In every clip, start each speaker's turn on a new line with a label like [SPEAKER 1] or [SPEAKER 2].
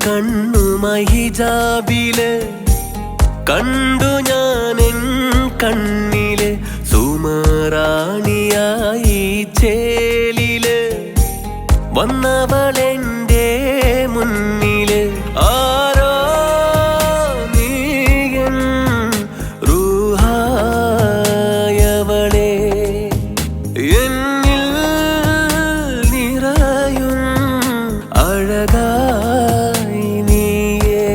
[SPEAKER 1] കണ്ണുമായി ഹിജാബില് കണ്ടു ഞാനെൻ കണ്ണില് സുമറാണിയായി ചേലില് വന്നവളെന്റെ മുന്നില് ആരോ നീയൻ റൂഹായവളെ എന്നിൽ നിറയും അഴകായി നീയേ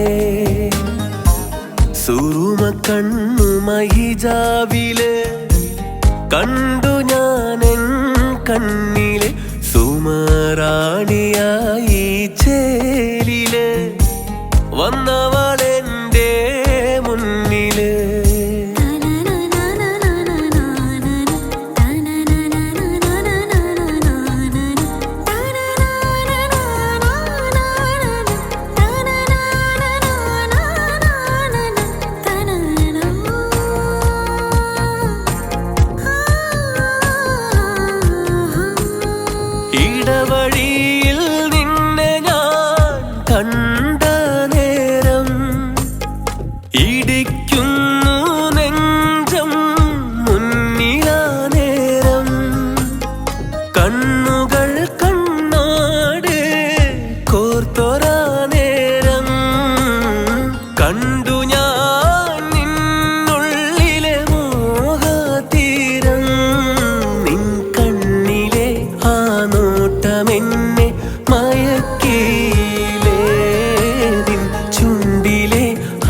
[SPEAKER 1] സുറുമ കണ്ണുമായി ഹിജാബില് കണ്ടു ഞാനെൻ കണ്ണില് സുമറാണിയായി ചേലില് വന്നവളെന്റെ മുന്നില് ഇടവഴിയിൽ നിന്നെ ഞാൻ കണ്ട നേരം ഇടിക്കുന്നു നെഞ്ചം മുന്നിലാ നേരം കണ്ണുകൾ കണ്ണോട് കോർത്തോരാ നേരം കണ്ടു ഞാൻ നിന്നുള്ളിലെ മോഹതീരം നിൻ കണ്ണിലെ ആ നോട്ടമെന്നെ മയക്കിയിലേ നിൻ ചുണ്ടിലെ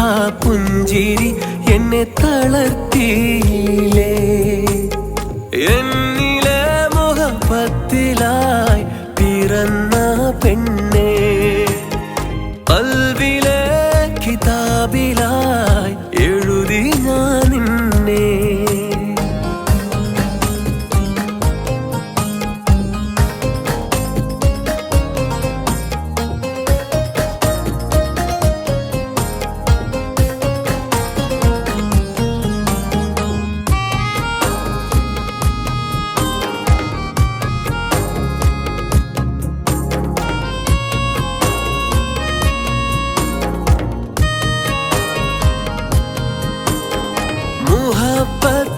[SPEAKER 1] ആ പുഞ്ചിരി എന്നെ തളർത്തിയിലേ എന്നിലെ മുഹബത്തിലായി പിറന്ന പെണ്ണേ ഖൽബിലെ കിതാബിലായി എഴുതി ഞാൻ നിന്നെ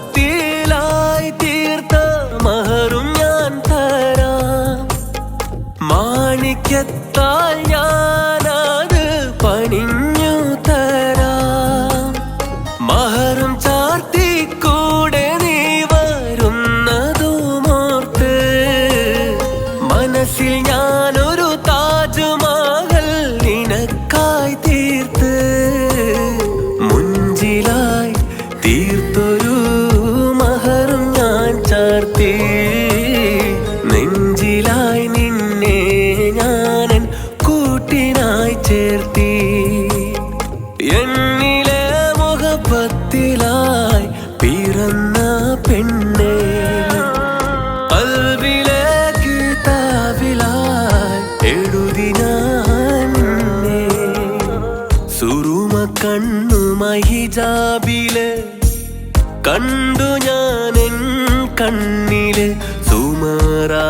[SPEAKER 1] മുഹബത്തിലായി തീർത്ത മഹറും ഞാൻ തരാം മാണിക്യത്താൽ ഞാനത് പണിഞ്ഞു തരാം മഹറും ചാർത്തി കൂടെ നീ വരുന്നതുമോർത്ത് മനസ്സിൽ ഞാനൊരു താജ്മഹൽ നിനക്കായി തീർത്ത് മുഞ്ചിലായി തീർത്തൊരു മഹറും ഞാൻ ചാർത്തി നെഞ്ചിലായി നിന്നെ ഞാനൻ കൂട്ടിനായി ചേർത്തി എന്നിലെ മുഹബത്തിലായി പിറന്ന പെണ്ണേ ഖൽബിലെ കിതാബിലായി എഴുതി ഞാൻ നിന്നെ സുറുമ കണ്ണുമായി ഹിജാബില് കണ്ടു ഞാനെൻ കണ്ണില് സുമറാണിയായി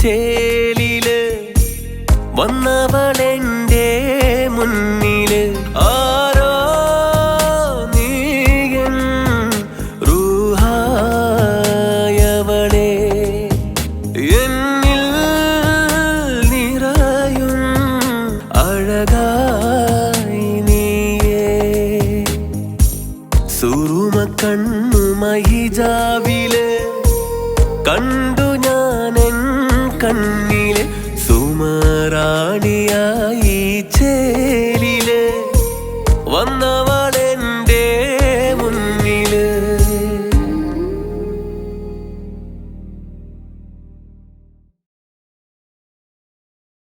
[SPEAKER 1] ചേലില് വന്നവളെന്റെ മുന്നില് ആരോ നീയൻ റൂഹായവളെ എന്നിൽ നിറയും അഴകായി നീയേ സുറുമ കണ്ണുമായി ഹിജാബില് കണ്ടു ഞാനെൻ കണ്ണില് സുമറാണിയായി ചേ